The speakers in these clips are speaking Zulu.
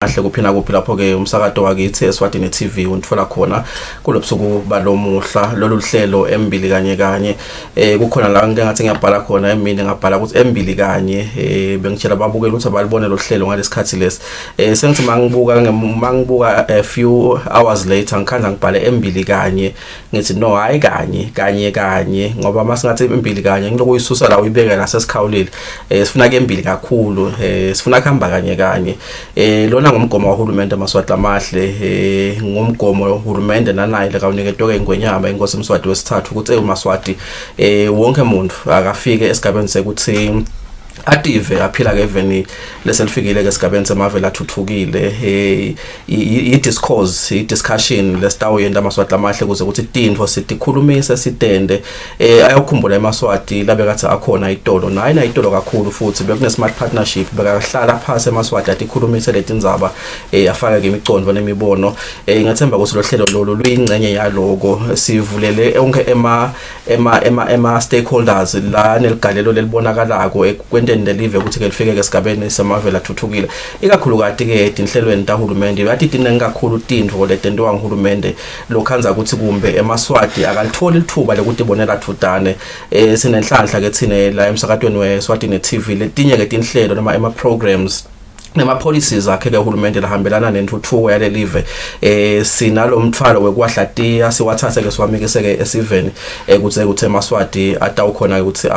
amahle kuphina kuphi lapho ke umsakazo wakithi Eswatini TV undithola khona kulobusuku balomuhla lolu hlelo Embili Kanye Kanye kukhona la ngike ngathi ngiyabhala khona emini ngabhala ukuthi Embili Kanye bengitshela ababukeli ukuthi abalibone lo hlelo ngalesikhathi lesi sengithi mangibuka a few hours later ngikhanza ngibhale Embili Kanye ngithi no hayi kanye ngoba masingathi Embili Kanye ngilokuyisusa la uyibeka la sesikhawulile sifuna ke Embili kakhulu sifuna kuhamba kanye lona ngumgomo wahulumende amaswati amahle ngumgomo wahulumende nanayile kawuniketwa ke ingwenyama inkosi uMswati wesithathu ukuthi uMaswati wonke umuntu akafike esigabeni sekuthi ative aphila ke even leselifikile ke esigabeni semavela athuthukile discussion lesitawuyenda amaswati amahle kuze ukuthi tintfo sitikhulumise sitende ayokhumbula emaswati labe kathi akhona itolo nayi itolo kakhulu futhi bekune smart partnership bekahlala phasi emaswati atikhulumise letindzaba afaka ke imicondvo nemibono ngathemba ukuthi lo hlelo lolu luyingcenye yaloko sivulele onke ema stakeholders la neligalelo lelibonakalako ndelive ukuthi ke lifike ke esigabeni semavela athuthukile ikakhulu kati ke inhlelweni tahulumende bathi tiningi kakhulu tintfo letentiwa ngihulumende lokhanza ukuthi kumbe emaswati akalitholi lithuba lokuthi ibonela thudane sinenhlanhla ke thine la emsakatweni weSwatini TV letinye ke tinhlelo noma ema programs nema policies akhe ke uhulumende lahambelana nentuthuko yale live sinalo umthwalo wekwahlatiya siwathathe ke siwamikise ke esiveni ukuthi emaswati atawukhona ukuthi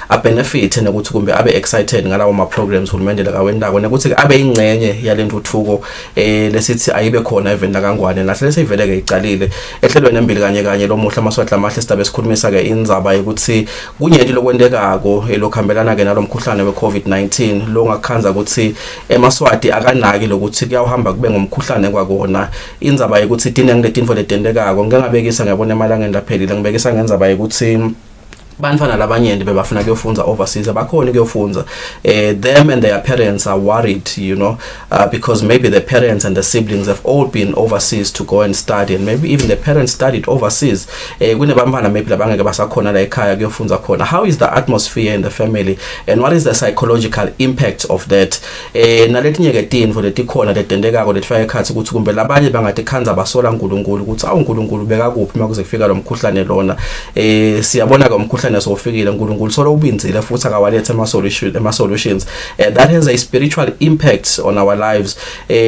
a benefit nokuthi kumbe abe excited ngalawo ma programs uhulumende lakawendako nokuthi abe ingcenye yale ntuthuko lesithi ayibe khona event lakangwane nahle lesivele ke icalile ehlelweni Embili Kanye lomuhla amaswati amahle sidabe sikhulumisa ke indzaba ukuthi kunyenti lokwendekako lokhambelana ke nalomkhuhlane we-COVID-19 lo ngakhanza ukuthi emaswati akanaki lokuthi kuyahamba kube ngomkhuhlane kwakona indzaba ukuthi dinenge letintfo letendekako ngingabekisa ngiyabona emalangeni laphelile ngibekisa ngendzaba ukuthi bantwana labanyenti bebafuna kuyofunda overseas abakhona kuyofunda them and their parents are worried because maybe the parents and the siblings have all been overseas to go and study and maybe even the parents studied overseas kunebantwana maybe labangeke basakhona la ekhaya kuyofunda khona. How is the atmosphere in the family and what is the psychological impact of that naletinye ke tintfo letikhona letendekako letfaka ekhathi ukuthi kumbe labanye bangathi khanza basola uNkulunkulu ukuthi uNkulunkulu beka kuphi makuze kufika lo mkhuhlane lona siyabona ke umkhuhlane sofikile uNkulunkulu solo ubinzile futhi akawalethe ama solutions that has a spiritual impact on our lives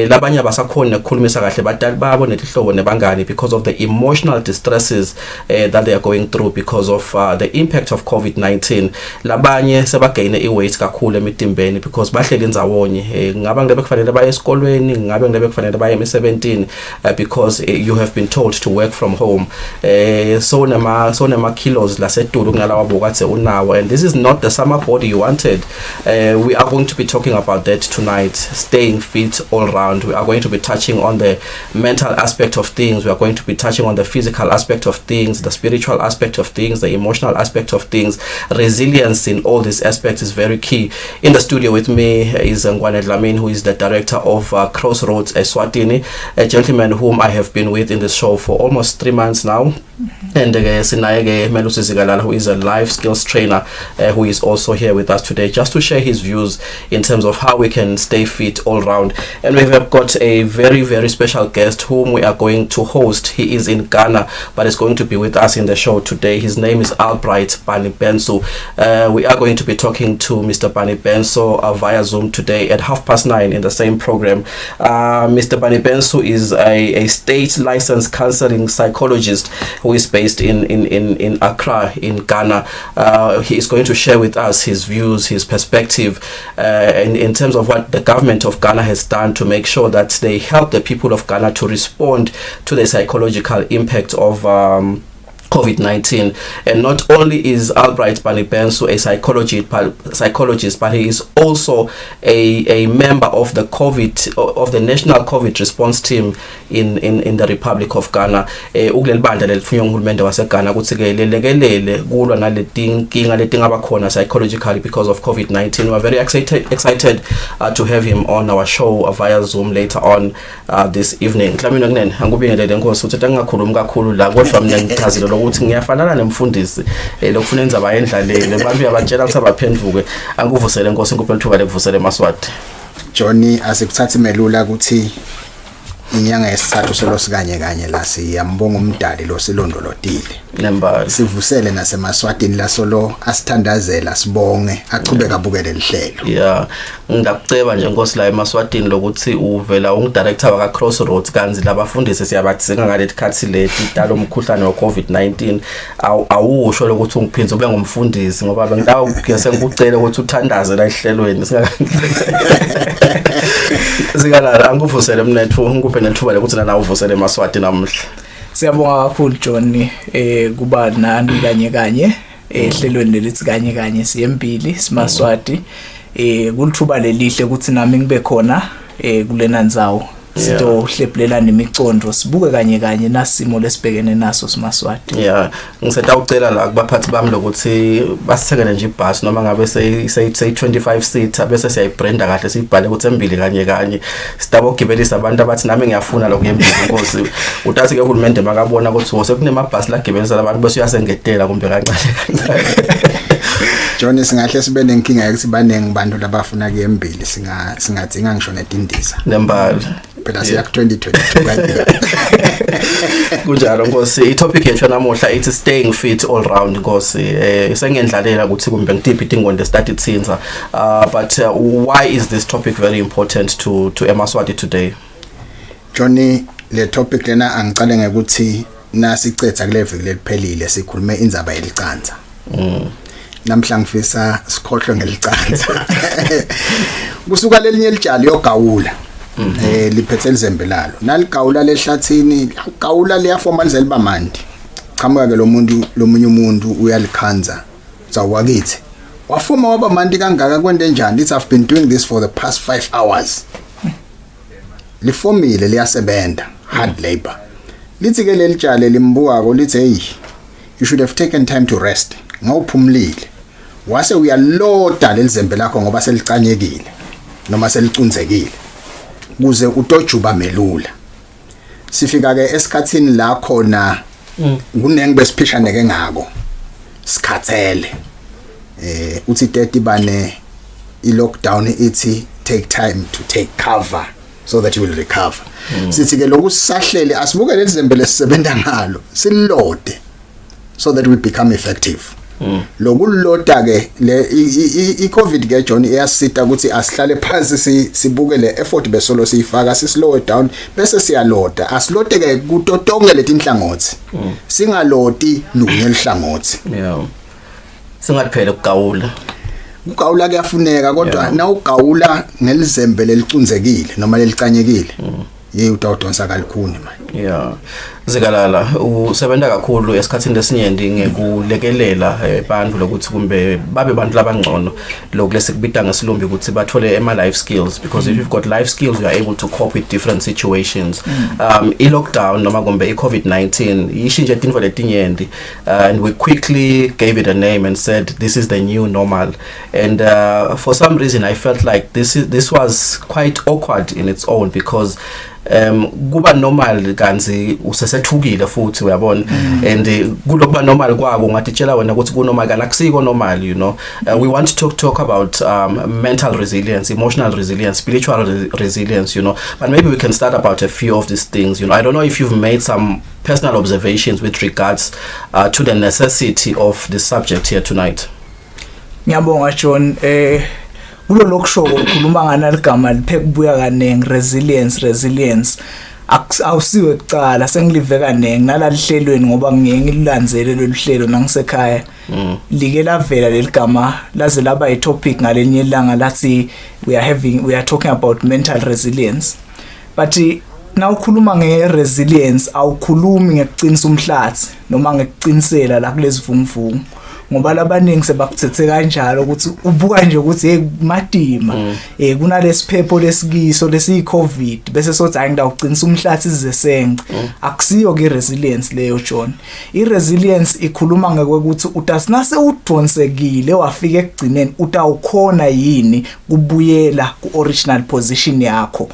labanye abasakhona ukukhulumisa kahle badali babo netihlobo nebangani because of the emotional distresses that they are going through because of the impact of COVID-19 labanye sebagaine iweight kakhulu emitimbeni because bahleli ndzawonye ngaba ngilebe kufanele baye esikolweni ngabe ngilebe kufanele baye emisebentini because you have been told to work from home so nema kilos lasedulu unawo and this is not the summer body you wanted. We are going to be talking about that tonight, staying fit all round. We are going to be touching on the mental aspect of things. We are going to be touching on the physical aspect of things, the spiritual aspect of things, the emotional aspect of things. Resilience in all these aspects is very key. In the studio with me is Ngwane Dlamini, who is the director of Crossroads Eswatini, a gentleman whom I have been with in the show for almost 3 months now. And Sinaye Melusi Zigalala, who is a life skills trainer, who is also here with us today just to share his views in terms of how we can stay fit all round. And we have got a very, very special guest whom we are going to host. He is in Ghana, but is going to be with us in the show today. His name is Albright Banibenso. We are going to be talking to Mr. Banibenso via Zoom today at 9:30 in the same program. Mr. Banibenso is a state licensed counseling psychologist who is based in Accra in Ghana. He is going to share with us his views, his perspective in terms of what the government of Ghana has done to make sure that they help the people of Ghana to respond to the psychological impact of COVID-19. And not only is Albright Banibenso a psychologist, but he is also a member of the national COVID response team in the Republic of Ghana. Ukulelibandla lelifunyo uhulumende waseGhana ukuthi ke lelekelele kulwa naletinkinga letingaba khona psychologically because of COVID-19. We are very excited to have him on our show via Zoom later on this evening. Dlamini kunene angubingelele nkosi ukuthi ngingakhulumi kakhulu la kodwa mina ngichazile ukuthi ngiyafanana nemfundisi lokufuna indzaba yendlaleni abantu yabatshela ukuthi abaphenduke anguvusele nkosi inkupho lithuba lekuvusele emaswati. Johnny asikuthathi melula ukuthi inyanga yesithathu solo sikanye kanye la siyambonga umdali lo silondolotile Nemba sivusele nasemaswatini la solo asithandazela sibonge achubeka abukele lihlelo. Yeah, ngiyakuceba nje Nkosi la eMaswatini lokuthi uvela ungidirector waka Crossroads kanzi labafundisi siyabathisenga ngalethi khathi leti dalo umkhuhlane wa COVID-19 awusho lokuthi ungiphinze ube ngumfundisi ngoba bengidawo ngiyase ngikucela ukuthi uthandaze la ehlelweni Zikala anguvusele mnethu ngikuphe nethuba lokuthi nana uvusele eMaswatini namuhla. Siyabonga kakhulu John kuba nani kanye ehlelweni lelithi kanye siye Embili siMaswati kulithuba lelihle ukuthi nami ngibe khona kulena ndzawo sito hlephulelana imicondo sibuke kanye nasimo lesibhekene naso siMaswati. Yeah, ngiseta ucela la kubaphathi bami lokuthi basithekele nje ibhasi noma ngabe say 25 seats bese siyayibranda kahle sibhale ukuthi Embili kanye sitabo gibelisa abantu abathi nami ngiyafuna lokho Embili Nkosi utathi ke uhulumende makabona ukuthi wose kunemabhasi la gibelisa abantu bese uyasengetela kumbe kancane. John singahle sibe nenkinga ukuthi banenge abantu labafuna ke Embili singadinga ngisho netindiza. Nembali phela siya 2022 kanti kunjalo Nkosi itopic yethu namuhla ithi staying fit all round Nkosi sengendlalela ukuthi kumbe ngitiphi idingonde started since but why is this topic very important to eMaswati today? Johnny le topic lena angicale ngekuthi nasicetha kule viki lephelile sikhulume indzaba yelicanza. Namhla ngifisa sikhohlwe ngelicanza kusuka lelinye lijali yogawula liphethe elizembelalo naligawula lehlathini gawula liyafomalizela bamandi qhamuka ke lomunye umuntu uyalikhanza zawakithi wafoma wabamandi kangaka kwende njani I've been doing this for the past 5 hours lifomile liyasebenta hard labor lithi ke lelijale limbuka ko lithi hey you should have taken time to rest ngawuphumlile wase uyaloda lelizembe lakho ngoba selicanyekile noma selicunzekile kuze utojuba melula sifika ke esikhathini la khona kunenge besiphishaneke ngako sikhathele uthi 30 bane i-lockdown ithi take time to take cover so that you will recover. Sithi ke lokusahlele asibuke lelizembe lesisebenta ngalo silode so that we become effective. Lokuloda ke le i-COVID ke John iyasita ukuthi asihlale phansi sibuke le effort besolo siyifaka slow down bese siyaloda asilode ke kutotonke letinhlangothi singalodi lunye lihlangothi. Yeah, singaphele ukugawula kuyafuneka kodwa na ugawula ngelizembe lelicunzekile noma lelicanyekile utawudonsa kalukhuni manje. Yeah, zikalala usebenza kakhulu esikhathini lesinyenti ngekulekelela abantu lokuthi kumbe babe bantu labangcono lokulesikubita ngesilumbi ukuthi bathole life skills because if you've got life skills you are able to cope with different situations. I-lockdown noma kumbe i-COVID-19 ishintshe tintfo letinyenti and we quickly gave it a name and said this is the new normal and for some reason I felt like this was quite awkward in its own because kuba normal kanzi usesethukile futhi uyabona and kulokuba normal kwako ngatitshela wena ukuthi ku normal kana kusiko normal you know. We want to talk about mental resilience, emotional resilience, spiritual resilience, you know, but maybe we can start about a few of these things, you know. I don't know if you've made some personal observations with regards to the necessity of this subject here tonight. Ngiyabonga John kulo lokusho ukukhuluma ngana ligama liphekubuya kanenge resilience awusiwe kucala sengilive kanenge nalalihlelweni ngoba ngiyengililandzele loluhlelo nangisekhaya like lavela leligama laze laba itopic ngalenye ilanga lathi we are talking about mental resilience but nawukhuluma ngeresilience awukhulumi ngekuqinisa umhlathi noma ngekuqinisela la kulezivunguvungu ngoba labaningi sebakuthethe kanjalo ukuthi ubuka nje ukuthi hey madima kunalesiphepho lesikiso lesiyi-COVID bese sothi hayi ngidawuqinisa umhlathi izesenge akusiyo ke resilience leyo John. I-resilience ikhuluma ngekuthi utasinase udonsekile wafika ekugcineni utawukhona yini kubuyela ku-original position yakho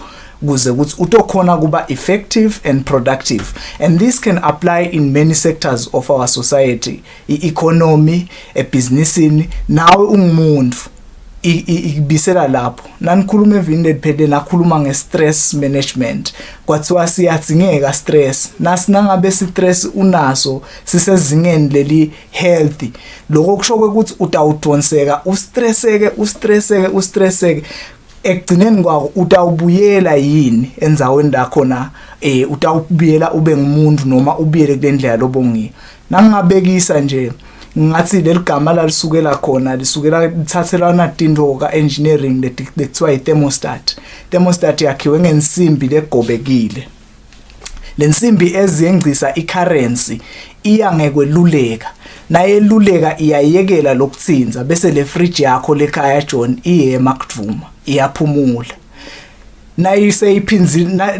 kuze ukuthi utokhona kuba effective and productive, and this can apply in many sectors of our society, economy, businessini, nawe ungumuntu ikubisela lapho nanikhuluma evini phela nakhuluma ngestress management kwathiwa siyadzingeka stress nangabe stress unaso sisezingeni leli healthy lokho kusho ukuthi utawudonseka ustresseke ekugcineni kwako utawubuyela yini enzaweni la khona utawubuyela ube ngumuntu noma ubuyele kulendlela lobongiyo nangingabekisa nje ngathi leligama lasukela khona lisukela lithathelana tinto ka engineering lekuthiwa i-thermostat yakhiwe ngensimbi legobekile lensimbi eziyengcisa i-currency iya ngekweluleka nayeluleka iyayekela lokuthinza bese le fridge yakho lekhaya John iyemakudvuma iyaphumula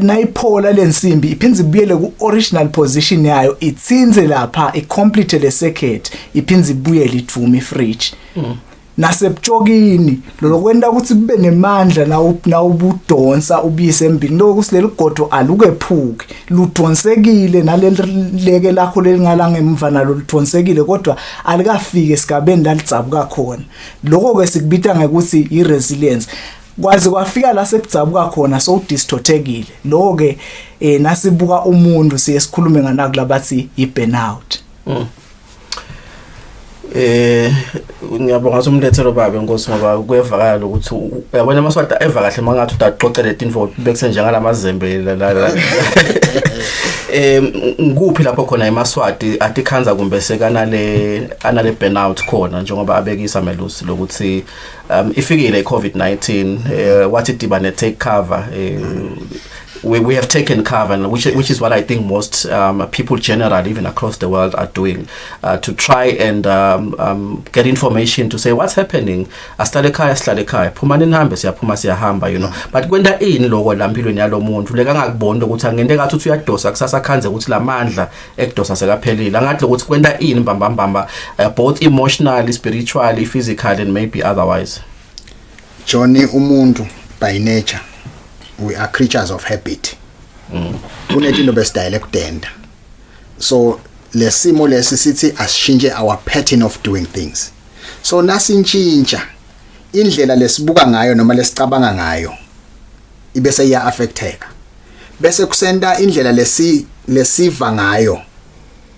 nayiphola lensimbi iphinze ibuyele ku-original position yayo ithinze lapha icomplete le circuit iphinze ibuyele idvuma ifridge nasebujokini lokwenta ukuthi kube nemandla nawubudonsa ubuyise embili lokho kusileli godo alukephuki ludonsekile naleleke lakho lelingala ngemva nalo ludonsekile kodwa alikafike esigabeni lalitsabuka khona lokho ke sikubita ngekuthi i-resilience kwaze kwafika la sekudzabuka khona so distortekile lo ke nasibuka umuntu siyesikhulume ngana kulabathi i-burnout ngiyabonga umlethelo baba Nkosi ngoba kuyevakala ukuthi yabona amaswati eva kahle mangathi utaqoqa le tinfo bekuse njengala mazembe la nguphi lapho khona emaswati atikhanza kumbe sekanale anale burnout khona njengoba abekisa melusi lokuthi ifikile iCovid-19 wathi dibane take cover we have taken cover, and which is what I think most people generally, even across the world, are doing to try and get information to say what's happening. Aslale khaya phuma nihambe siyaphuma siyahamba, you know. But kwenda ini lokho lampilweni yalo muntu leka ngakubona ukuthi angende ngathi uthi uyadosa kusasa khanze ukuthi lamandla ekudosa sekaphelile angathi ukuthi kwenda ini mbamba both emotionally, spiritually, physically and maybe otherwise. Johnny umuntu by nature we are creatures of habit. Kunetinto besidayile ekudenda. So lesimo lesisithi asishintshe our pattern of doing things. So nasintshintsha indlela lesibuka ngayo noma lesicabanga ngayo ibese iya affecteka. Bese kusenda indlela lesiva ngayo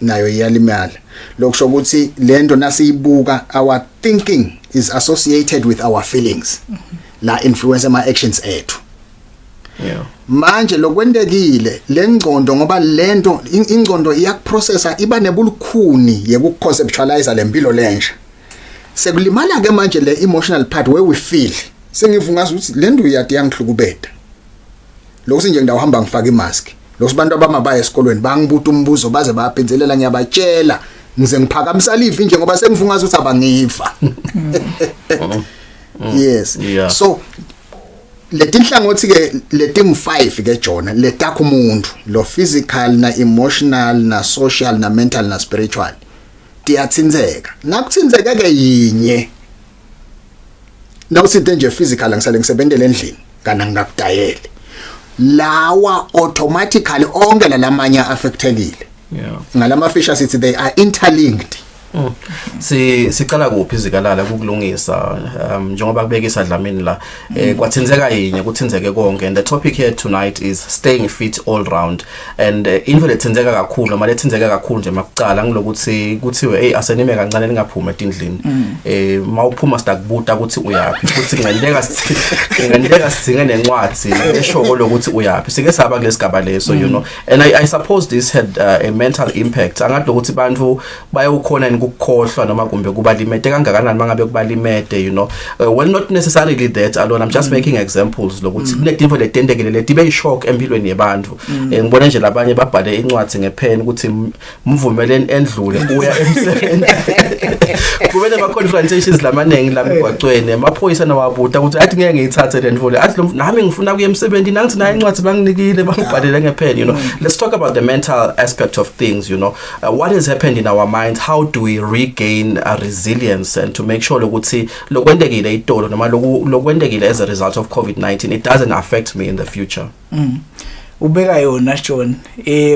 nayo iyalimala. Lokusho ukuthi lento nasiyibuka our thinking is associated with our feelings. La influence ama actions ethu. Yeah. Manje lokwendekile lengqondo ngoba lento ingqondo iyakuprocessa iba nebulukhuni yekuconceptualize lempilo lensha sekulimala ke manje le emotional part where we feel sengivungaza ukuthi lento iyati yangihlukubeda lokho nje ngidawuhamba ngifaka imask lokho abantu abamabaye esikolweni bangibuta umbuzo baze bayaphenzelela ngiyabatshela ngize ngiphakamisa livi nje ngoba sengivungaza ukuthi abangiva. Yes. Yeah. So letinhlangothi ke leting 5 ke Jona letakho umuntu lo physical na emotional na social na mental na spiritual tiyatsinzeka nakutsinzeka ke yinye nawusithe nje physical ngisale ngisebenzele endlini kana ngakudayele lawa automatically onke lamanye affectekile. Yeah. Ngalama features sithi they are interlinked. Siqala kuphi izikalala ukulungisa njengoba kubekisa dlamini la kwathinzeka yinye kuthinzeke konke, and the topic here tonight is staying fit all round, and into lethinzeka kakhulu noma lethinzeka kakhulu nje makucala ngilokuthi kuthiwe hey asenime kancane ningaphuma endlini mawuphuma sitakubuta ukuthi uyapi futhi ngendeka sithinge nencwadi eshoko lokuthi uyapi sike saba kulesigaba leso, you know, and I suppose this had a mental impact angathi lokuthi bantu bayukhona ukukhohlwa noma kumbe kubalimete kangakanani mangabe kubalimete, you know, well not necessarily that alone, I'm just making examples lokuthi kunetinto letendekile letibe ishock empilweni yebantu. Ngibona nje labanye babhale incwadi ngepen ukuthi mvumeleni endlule uya emsebenzini kube nama confrontations lamanengi la emgwaqweni amaphoyisa nawabuta ukuthi athi ngeke ngiyithathe le ndvule athi nami ngifuna kuye emsebenzini nangithi nayi incwadi banginikile bangibhalele ngepen, you know. Let's talk about the mental aspect of things, you know. What has happened in our minds? How do we regain resilience and to make sure ukuthi lokwendekile itolo noma lokwendekile as a result of COVID-19 it doesn't affect me in the future? Ubeka yona John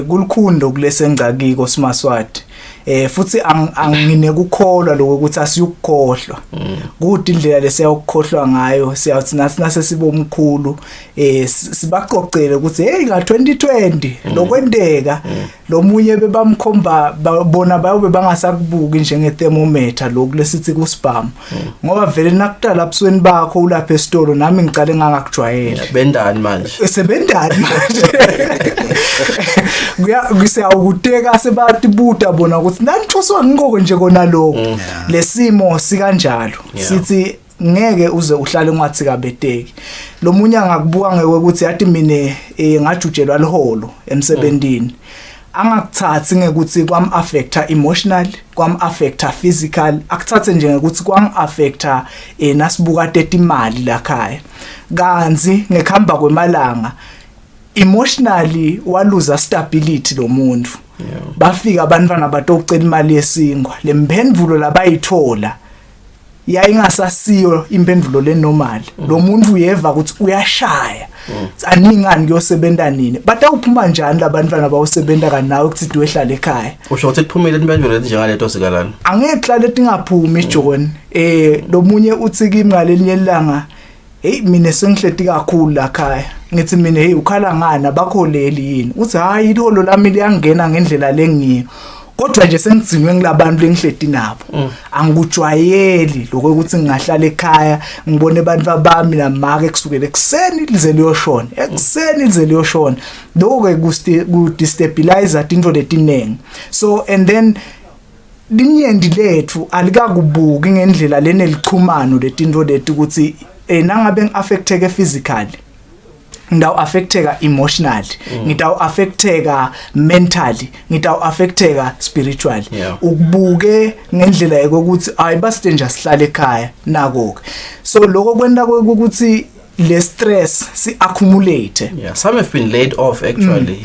kulukhunda kulesengcakiko simaswati futhi angine kukholwa lokho ukuthi asiyukukhohlwa ukuthi indlela lesiyakukhohlwa ngayo siyathi nathi nasesibe omkhulu sibaqoqele ukuthi hey nga 2020 lokwendeka lomunye bebamkhomba bona bayobe bangasakubuki njenge thermometer lokho lesithi kuspam ngoba vele nakudala abusweni bakho ulapha esitolo nami ngicale ngangakujwayela bendani manje sebendani manje kusiyawukuteka sebathi buta bona ukuthi nanithoswa ngqoko nje kona lokho lesimo sikanjalo sithi ngeke uze uhlale ngathi kabeteki lo munye angakubuka ngeke ukuthi yathi mine ngajujelwa liholo emsebenzini angakuthathi ngekuthi kwam affecta emotional kwam affecta physical akuthathe nje ngekuthi kwam affecta nasibuka tete imali la khaya kanzi ngekhamba kwemalanga emotionally waluza stability lo muntu bafika abantwana batocela imali yesingwa lemphendvulo labayithola yayingasasiyo imphendvulo lenormal lo muntu uyeva ukuthi uyashaya aningani kuyosebenza nini batawuphuma njani labantwana bawusebenza kanawe ukuthi wehlala ekhaya usho ukuthi kuphumile imphendvulo njengaleto sikalana angehlala tingaphumi John lo munye uthi kimi ngalelinye ilanga hey mina sengihleti kakhulu la khaya ngithi mina hey ukhala ngana bakholeli yini uthi hayi iholo lami liyangena ngendlela lengiyo kodwa nje sengidzinwe ngilabantu lengihleti nabo angikujwayeli lokho ukuthi ngingahlala ekhaya ngibone abantu abami namake kusukela ekseni lize liyoshona ekseni lize liyoshona lokho ku destabilize into letinengi so and then linyendi lethu alikakubuki ngendlela lenelichumano letinto lethi ukuthi nangabe ngiaffecteke physically ngitaw affecteka emotionally ngitaw affecteka mentally ngitaw affecteka spiritually ukubuke ngendlela yokuthi ayibasite nje sihlale ekhaya nako so lokho kwenda ukuthi le stress si accumulate some have been laid off actually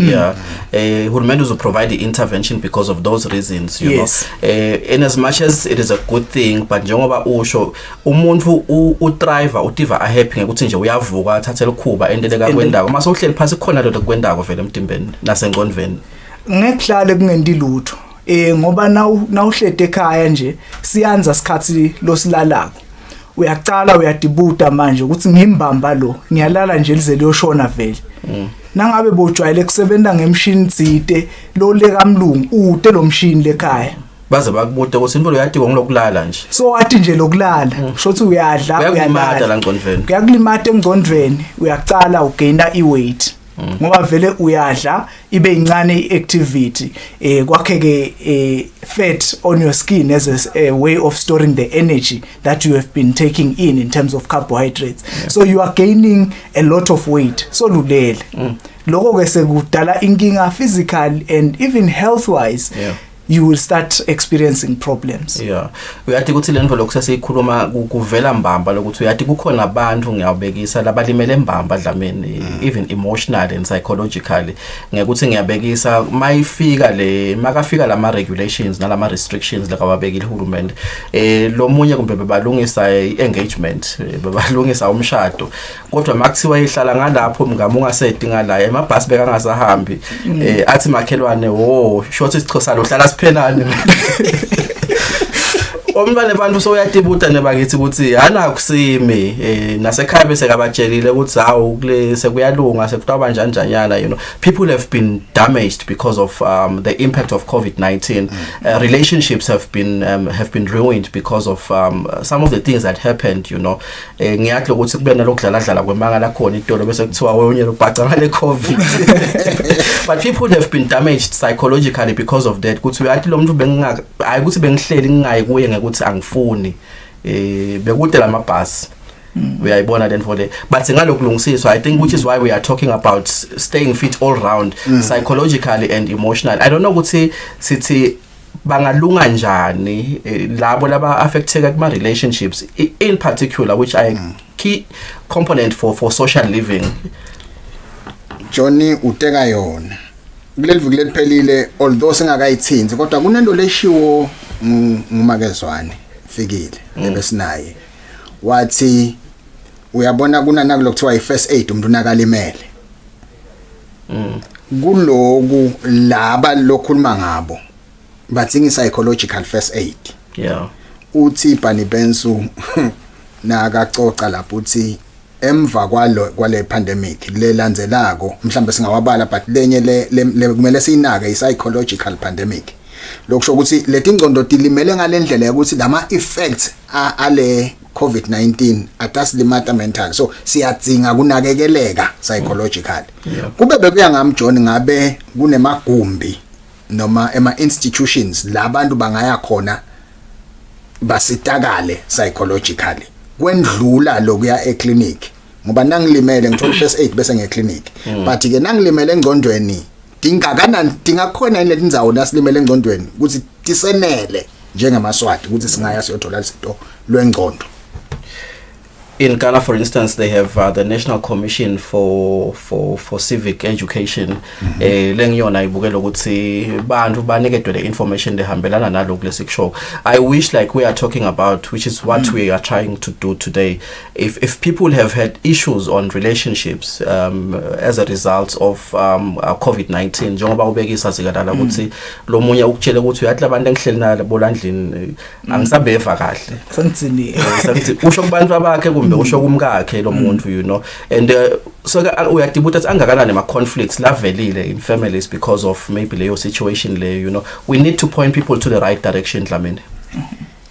Hulumende will provide the intervention because of those reasons you know in as much as it is a good thing but njengoba usho umuntu uthriver utiva happy ngekuthi nje uyavuka athathe likhuba endeleka kwendako mase uhleli phansi khona lo kwendako vele emtimbeni nasengqondweni ngekuhlale kungendi lutho ngoba nawuhlete ekhaya nje siyanza sikhathi losilalako uyaqala uyadibuta manje ukuthi ngimbamba lo ngiyalala nje lize liyoshona vele nangabe bojwayele kusebenza ngemshini dzide lo leka mlungu ute lo mshini lekhaya baze bakubuta ukuthi imfundo yadi ngokulokulala nje so wathi nje lokulala shothi uyadla uyalimata la ngqondweni kuyakulimata engqondweni uyaqala ugaina iweight ngoba vele uyadla ibe incane iactivity kwakheke fat on your skin as a way of storing the energy that you have been taking in terms of carbohydrates so you are gaining a lot of weight so lulele lokho ke sekudala inkinga physical and even health wise you will start experiencing problems uyathi ukuthi le ndvo kusesikhuluma kuvela mbamba lokuthi uyathi kukhona abantu ngiyabekisa labalimele mbamba dlameni even emotionally and psychologically ngekuthi ngiyabekisa mayifika makafika lama regulations nalama restrictions lakababekile uhulumende lo munye kumbe bebalungisa engagement bebalungisa umshado kodwa makuthiwa ihlala ngalapho mngamunga sedinga la emabhasi bekangasahambi athi makhelwane shothi isiXhosa lo hlala phenani omntwana abantu so uyatibuta nebakithi ukuthi hana kusimi nasekhaya bese kabatshelile ukuthi hawu kule sekuyalunga sekutaba njanjanyana you know people have been damaged because of the impact of COVID-19 relationships have been ruined because of some of the things that happened you know ngiyathi ukuthi kube nalokudlala kwemanga la khona itolo bese kuthiwa wenye ubhaca ngale COVID but people have been damaged psychologically because of that ukuthi uyathi lo muntu hayi ukuthi bengihleli ngingayi kuye ukuthi angifuni bekude lamabhasi uyayibona then for the but singalokulungisiswa I think which is why we are talking about staying fit all round psychologically and emotionally I don't know ukuthi sithi bangalunga njani labo laba affected kuma relationships in particular which are key component for social living Johnny uteka yona kuleli viki lephelile although singakayithinzi kodwa kunento leshiwo ngumakezwane fikile lebesinaye wathi uyabona kunana kulokuthiwa i-first aid umuntu nakalimele kuloku laba lokhuluma ngabo bathinga psychological first aid. Yeah. Uthi Bani Bensu nakacoca lapho uthi emva kwale pandemic lelandzelako mhlambe singawabala but lenye le kumele sinake psychological pandemic. Lokusho ukuthi leti ingcondo dilimele ngalendlela ukuthi lama effects ale COVID-19 atasilimata mental, so siyadzinga kunakekeleka psychological. Kube bekuya ngami John ngabe kunemagumbi noma institutions labantu bangaya khona basitakale psychologically kwendlula lokuya eclinic ngoba nangilimele ngithola first aid bese ngeclinic but ke nangilimele engcondweni dingakhona ile indzawo nasilimele engcondweni ukuthi tisenele njengamaswati ukuthi singaya siyothola izinto lwengcondo. In Ghana, for instance, they have the National Commission for Civic Education. Lengiyona ibukela ukuthi bantu baniketwe the information lehambelana nalokho lesikusho. I wish like we are talking about, which is what we are trying to do today. If people have had issues on relationships as a result of COVID-19, njengoba ubekisa sikadala ukuthi lo munye ukutshela ukuthi uyathi labantu engihleli nabo bolandlini angisabeva kahle. Sengitsini. Usho kubantu abakhe usho kumkakhe lo muntu, you know, and so uyadibuta ukuthi angakanani ama conflicts lavelile in families because of maybe leyo situation le, you know. We need to point people to the right direction Dlamini.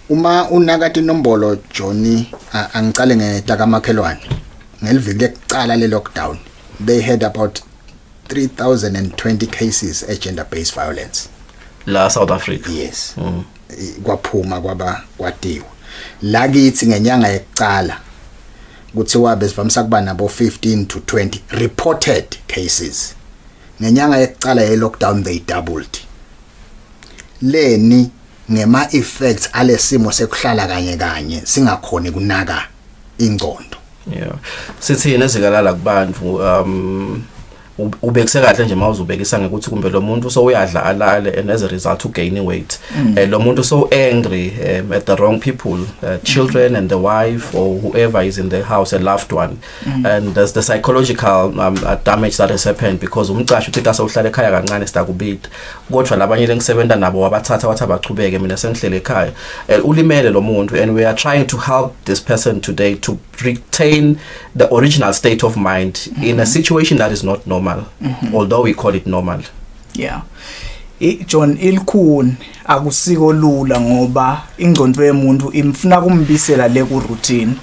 Uma unakati nombolo Johnny angicale ngetaka makhelwane ngeliviki lekuqala le lockdown they had about 3020 cases of gender based violence La South Africa. Yes. Kwaphuma kwatiwa lakithi ngenyanga yekuqala kuthiwa besivamisa kuba nabo 15 to 20 reported cases. Ngenyanga yekuqala ye lockdown they doubled. Leni ngema effects alesimo sekuhlala kanye singakhoni kunaka ingqondo. Yeah. Sithina ezikalala kubantu ubekise kahle nje mawuzubekisa ngekuthi kumbe lo muntu so uyadla alale and as a result to gaining weight. Lo muntu so angry at the wrong people, children and the wife or whoever is in the house, a loved one. And there's the psychological damage that has happened because umcashi uthi asawuhlala ekhaya kancane sitakubita kodwa labanye lengisebenza nabo wabathatha wathi abachubeke mina sengihlele ekhaya ulimele lo muntu, and we are trying to help this person today to retain the original state of mind in a situation that is not normal. Although we call it normal. Yeah. John ilkhuni akusiko lula ngoba ingqondo yemuntu imfuna kumbisela le ku routine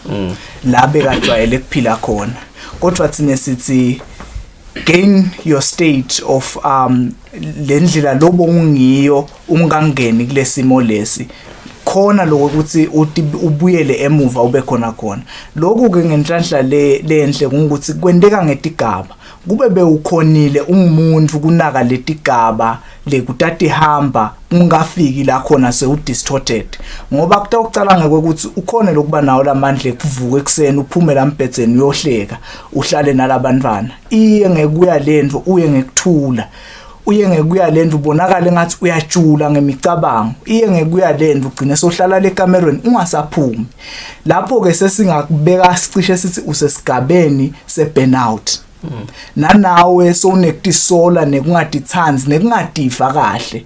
la bekajwayele kuphila khona. Kodwa thina sithi gain your state of lendlela lobo ungiyo ungangeni kulesimo lesi khona lokuthi ubuyele emuva ube khona. Lokhu ke ngenhlanhla lenhle ukuthi kwendeka ngetigaba kube bewukhonile ungumuntu kunaka letigaba lekutati hamba ungafiki la khona se distorted ngoba kutawucala ngeke ukuthi ukhona lokuba nawo lamandla ekuvuka ekseni uphume la mbhedzeni uyohleka uhlale nalabantwana iye ngekuya lento uye ngekuthula uye ngekuya lento ubonakala ngathi uyajula ngemicabango iye ngekuya lento ugcine sohlala le kamerweni ungasaphumi lapho ke sesingakubeka sicishe sithi usesigabeni se burnout. Nanawe sonekutisola nekungadithanzi nekungadiva kahle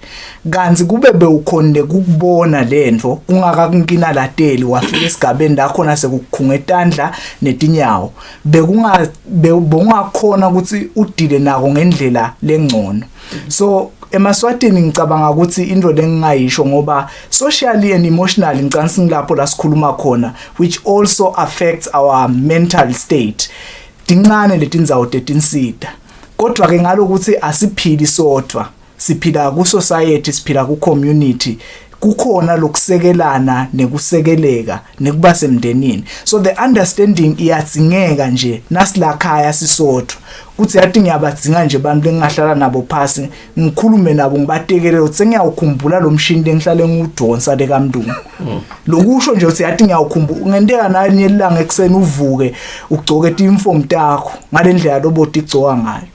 kanzi kube bewukhonde kukubona lento ungakakunkina lateli wafika esigabeni la khona sekukhungetandla netinyawo bekungakhona ukuthi udile nako ngendlela lengcono. So emaswatini ngicabanga ukuthi into lengayisho ngoba socially and emotionally ngicanga lapho la sikhuluma khona which also affects our mental state. Dincane letindzawo tetinsida kodwa ke ngalokuthi asiphili sodwa siphila ku society siphila ku community kukhona lokusekelana nekusekeleka nekuba semndenini, so the understanding iyadzingeka nje nasilakhaya sisodwa kuthi yathi ngiyabadzinga nje abantu engahlala nabo phasi ngikhulume nabo ngibatekele ukuthi ngiyawukhumbula lo mshini lengihlale ngudonsa le kaMndungu. Lokusho nje uthi yathi ngiyawukhumbula ngendeka nanye ilanga ekseni uvuke ugcoke uniform takho ngalendlela loboti igcoka ngayo.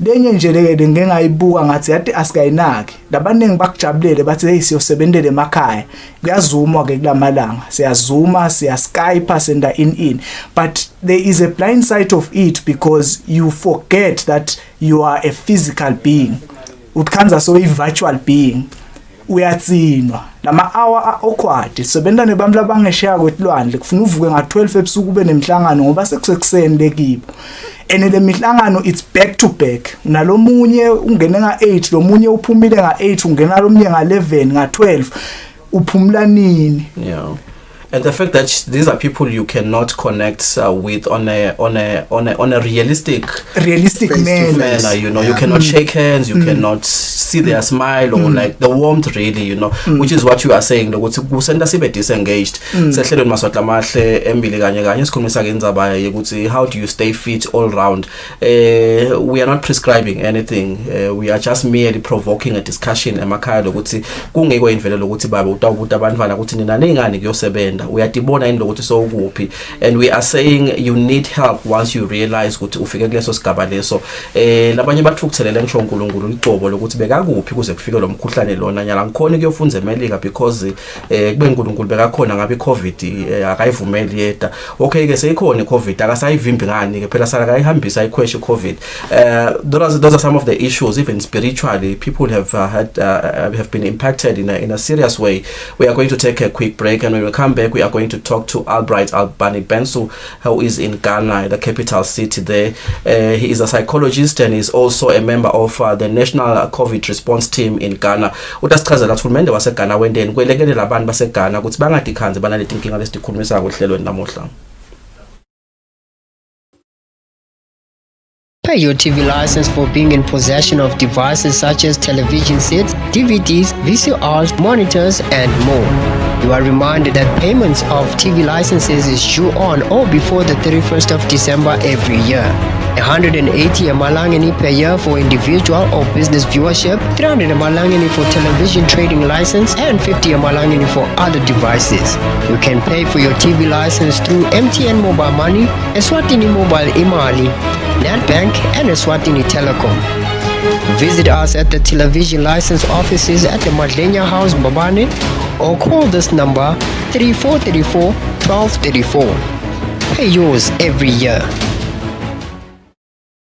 Lenye nje leke ngengayibuka ngathi yathi asikayinaki labanengi bakujabulele bathi hey siyosebenzele emakhaya kuyazuma ke kulamalanga siyazuma siya Skype senda in but there is a blind side of it because you forget that you are a physical being. Utkanza so a virtual being. uyatsinwa lama hour awkward sebenza nebantu labangesheya kwetilwandle kufuna uvuke nga12 ebusuku ube nemhlangano ngoba sekusekuseni lekibo ene le mihlangano it's back to back nalomunye ungene nga8 lomunye uphumile nga8 ungena lomunye nga11 nga12 uphumula nini yeah. And the fact that these are people you cannot connect with on a realistic manner, you know, you cannot shake hands, you cannot see their smile or like the warmth really, you know, which is what you are saying. Ukuthi kusenta sibe disengaged. Sehlelo maswatla mahle Embili Kanye Kanye sikhulumisa ke indzaba ukuthi how do you stay fit all round. We are not prescribing anything. We are just merely provoking a discussion emakhaya ukuthi kungekho indlela ukuthi baba utawubuta abantwana ukuthi nina nengane kuyosebenza uyatibona indlo ukuthi sowukuphi and we are saying you need help once you realize ukuthi ufike kuleso sigaba leso labanye bathukuthelele ngisho uNkulunkulu iqobo lokuthi bekakuphi kuze kufike lo mkhuhlane lona nyala ngikhona kuyofunza eMelika because kube uNkulunkulu bekakhona ngabe iCovid akayivumeli yeda okay ke seyikhona iCovid akasayivimbi ngani ke phela sala kayihambisa ayikhweshe iCovid those are some of the issues even spiritually people have been impacted in a serious way. We are going to take a quick break and when we come back we are going to talk to Albright Albani Bensu, who is in Ghana, the capital city there. He is a psychologist and is also a member of the National COVID Response Team in Ghana. Utasichazela thulumende waseGhana wendeni kwelekelela abantu baseGhana ukuthi bangadikhanze banaleti inkinga lesikhulumisa kuhlelweni namuhla. Pay your TV license for being in possession of devices such as television sets, DVDs, VCRs, monitors, and more. You are reminded that payments of TV licenses is due on or before the 31st of December every year. 180 Malangeni per year for individual or business viewership, 300 Malangeni for television trading license, and 50 Malangeni for other devices. You can pay for your TV license through MTN Mobile Money, Eswatini Mobile Imali, NetBank, and Eswatini Telecom. Visit us at the television license offices at the Madlenya House, Mbabane, or call this number 3434 1234. Pay yours every year.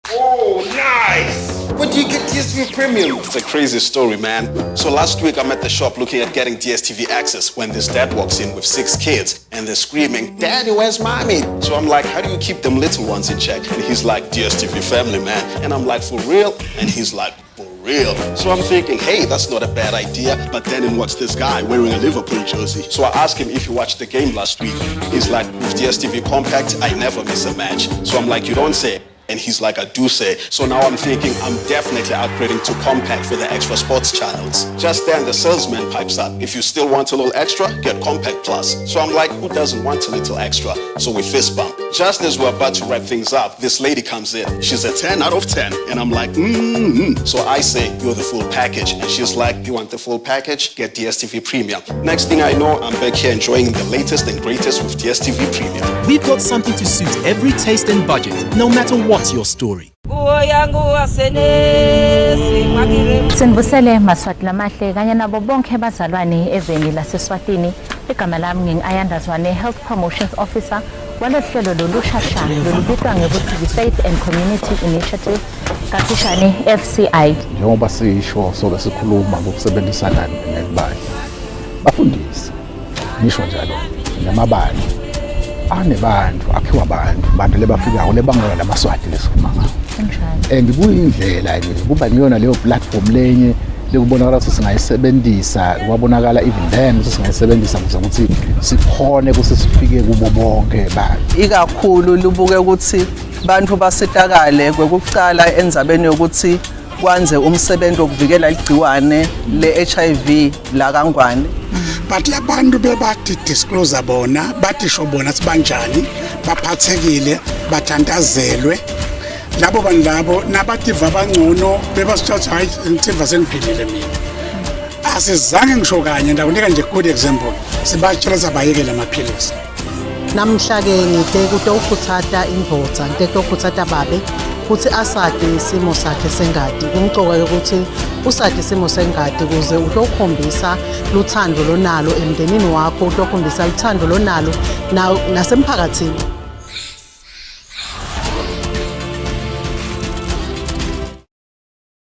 Oh, nice! Where do you get DSTV Premium? It's a crazy story, man. So last week I'm at the shop looking at getting DSTV access when this dad walks in with 6 kids and they're screaming, "Daddy, where's mommy?" So I'm like, how do you keep them little ones in check? And he's like, DSTV family, man. And I'm like, for real? And he's like, for real. So I'm thinking, hey, that's not a bad idea. But then in watch this guy wearing a Liverpool jersey. So I asked him if he watched the game last week. He's like, with DSTV Compact, I never miss a match. So I'm like, you don't say. And he's like, I do say. So now I'm thinking I'm definitely upgrading to Compact for the extra sports channels. Just then the salesman pipes up. If you still want a little extra, get Compact Plus. So I'm like, who doesn't want a little extra? So we fist bump. Just as we're about to wrap things up, this lady comes in. She's a 10 out of 10. And I'm like, So I say, you're the full package. And she's like, you want the full package? Get DSTV Premium. Next thing I know, I'm back here enjoying the latest and greatest with DSTV Premium. We've got something to suit every taste and budget, no matter what's your story. Sinibusele maswatla mahle kanye nabo bonke bazalwane ezweni laseSwatini. Igama lami ngingayandazwane Health Promotions Officer walohlelo lolushasha lolubitwa ngokuthi Faith and Community Initiative kathishane FCI. Njengoba sisho soke sikhuluma ngokusebenzisana nebani. Bafundisi. Nisho njalo namabani. Anebantu akhiwa abantu lebafikayo lebangela lamaswati lesifuma ngawo. And kuyindlela nje kuba niyona leyo platform lenye lekubonakala ukuthi singayisebenzisa kwabonakala even then ukuthi singayisebenzisa ukuthi sikhone ukuthi sifike kubo bonke abantu. Ikakhulu lubuke ukuthi bantu basitakale kwekuqala enzabeni yokuthi kwanze umsebenzi wokuvikela igciwane le-HIV la kaNgwane. But labantu bebathi disclose bona bathi sho bona sibanjani baphathekile bathantazelwe labo bantu labo nabativa abangcono bebasithatha hayi ngitiva sengiphilile mina asizange ngisho kanye ndakunika nje good example sibatshela sabayekela amaphilisi namhla ke ngibheka ukuthi ukhuthatha indvodza into yokukhuthatha babe ukuthi asade isimo sakhe sengadi kumcoka ukuthi usade isimo sengadi kuze utokhombisa luthando lonalo emndenini wakho utokhombisa luthando lonalo nasemphakathini.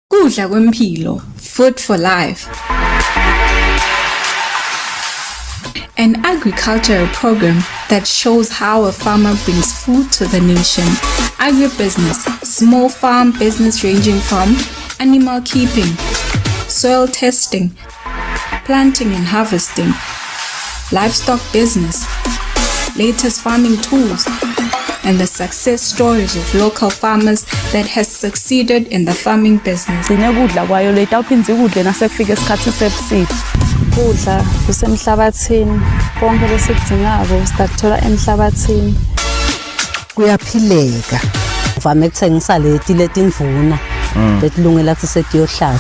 Kudla kwempilo, food for life. an agricultural program that shows how a farmer brings food to the nation. Agribusiness, small farm business ranging from animal keeping, soil testing, planting and harvesting, livestock business, latest farming tools, and the success stories of local farmers that has succeeded in the farming business. Sinekudla kwayo leta uphinze ukudle nasekufika isikhathi sebusika. Kudla kusemhlabathini, konke lesikudingako sitakuthola emhlabathini. Kuyaphileka. Uvame ukuthengisa leti ndvuna letilungela ukuthi setiyohlala.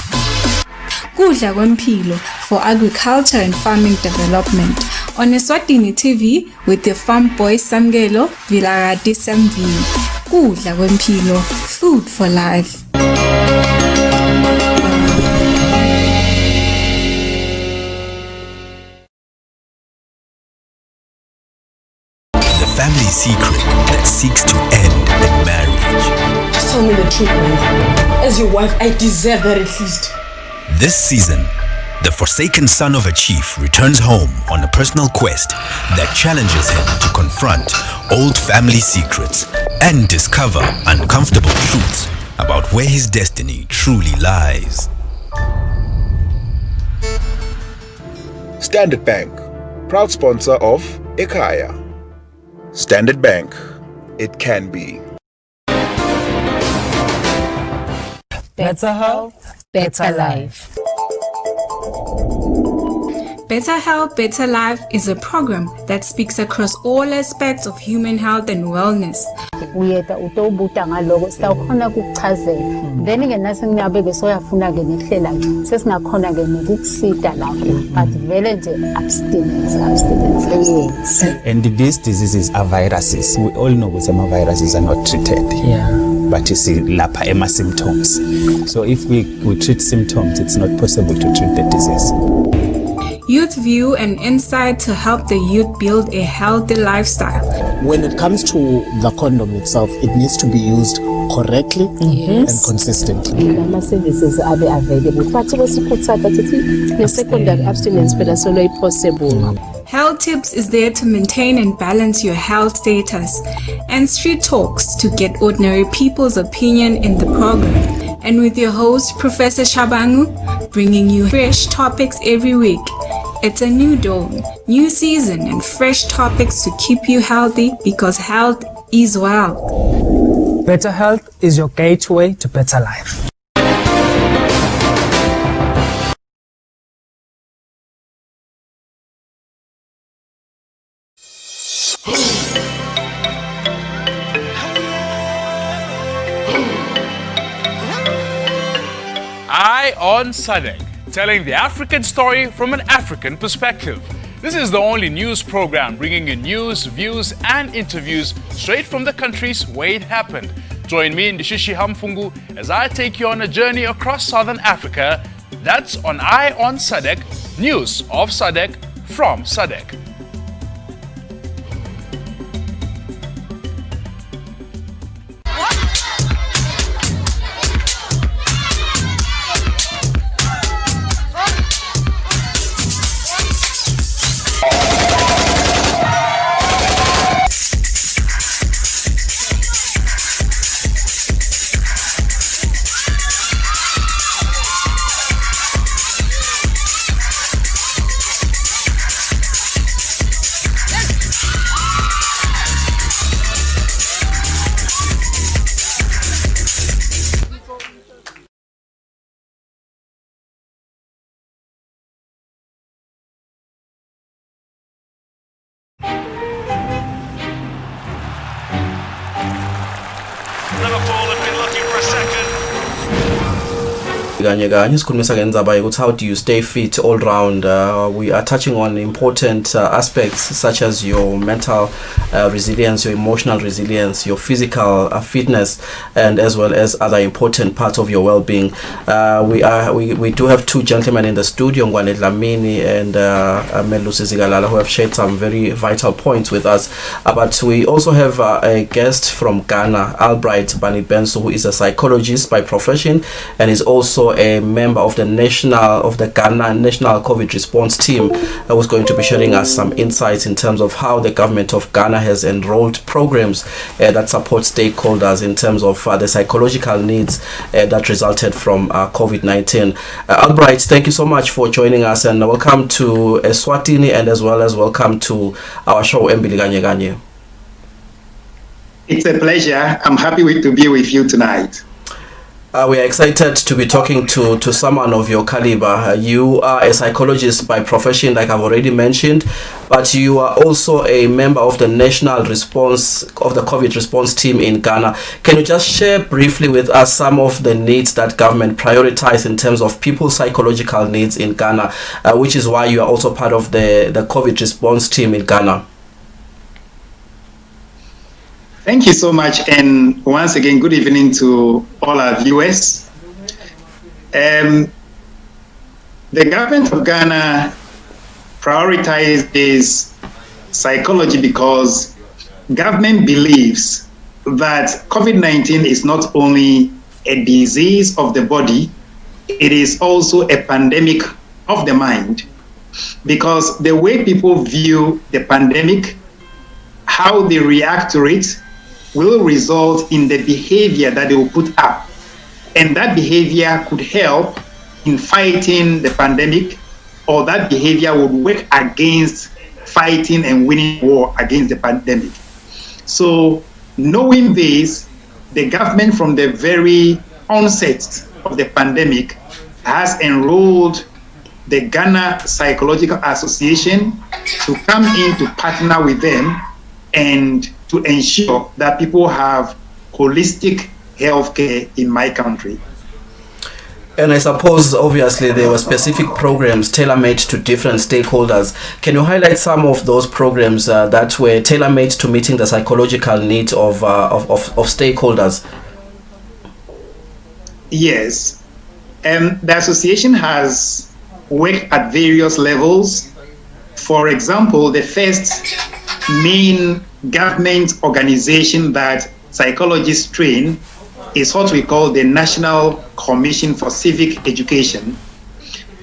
Kudla kwempilo for agriculture and farming development on Eswatini TV with the farm boy Samgelo Villarati Samvini. Kudla kwempilo, food for life. The family secret that seeks to end in marriage. Just tell me the truth, man. As your wife, I deserve that at least. This season, the forsaken son of a chief returns home on a personal quest that challenges him to confront old family secrets and discover uncomfortable truths about where his destiny truly lies. Standard Bank, proud sponsor of Ekaya. Standard Bank, it can be. Better health, better life. Better Health, Better Life is a program that speaks across all aspects of human health and wellness. Uyeta utobuta ngaloko sitawukhona ukuchazela then ke nase ngiyabeke soyafuna ke nehlela sesingakhona ke nokukusida lapho but vele nje abstinence yes. And these diseases are viruses. We all know that some viruses are not treated. But you see lapha ema symptoms. So if we treat symptoms, it's not possible to treat the disease. Youth View and insight to help the youth build a healthy lifestyle. When it comes to the condom itself, it needs to be used correctly and consistently. Services are available. But the secondary abstinence is possible. Health Tips is there to maintain and balance your health status, and Street Talks to get ordinary people's opinion in the program. And with your host, Professor Shabangu, bringing you fresh topics every week. It's a new dawn, new season, and fresh topics to keep you healthy because health is wealth. Better health is your gateway to better life. Eye on SADC, telling the African story from an African perspective. This is the only news program bringing you news, views, and interviews straight from the countries where it happened. Join me in Ndishishi Hamfungu as I take you on a journey across Southern Africa. That's on Eye on SADC, news of SADC from SADC. Kanye Kanye sikhulumisa ngendzaba ukuthi how do you stay fit all round. We are touching on important aspects such as your mental resilience, your emotional resilience, your physical fitness, and as well as other important parts of your well-being. We do have two gentlemen in the studio, Ngwane Dlamini and Melusi Zigalala, who have shared some very vital points with us. But we also have a guest from Ghana, Albright Bani Benso, who is a psychologist by profession and is also also a member of the Ghana National COVID Response Team, who's going to be sharing us some insights in terms of how the government of Ghana has enrolled programs that support stakeholders in terms of the psychological needs that resulted from COVID-19. Albright, thank you so much for joining us, and welcome to Eswatini, and as well as welcome to our show, Embili Kanye Kanye. It's a pleasure. I'm happy to be with you tonight. We are excited to be talking to someone of your caliber. You are a psychologist by profession, like I've already mentioned, but you are also a member of the national response of the COVID response team in Ghana. Can you just share briefly with us some of the needs that government prioritize in terms of people's psychological needs in Ghana, which is why you are also part of the COVID response team in Ghana? Thank you so much, and once again, good evening to all our viewers. The government of Ghana prioritizes psychology because government believes that COVID-19 is not only a disease of the body, it is also a pandemic of the mind, because the way people view the pandemic, how they react to it, will result in the behavior that they will put up. And that behavior could help in fighting the pandemic, or that behavior would work against fighting and winning war against the pandemic. So knowing this, the government from the very onset of the pandemic has enrolled the Ghana Psychological Association to come in to partner with them and to ensure that people have holistic healthcare in my country. And I suppose, obviously, there were specific programs tailor-made to different stakeholders. Can you highlight some of those programs that were tailor-made to meeting the psychological needs of stakeholders? Yes. The association has worked at various levels. For example, the first main government organization that psychologists train is what we call the National Commission for Civic Education.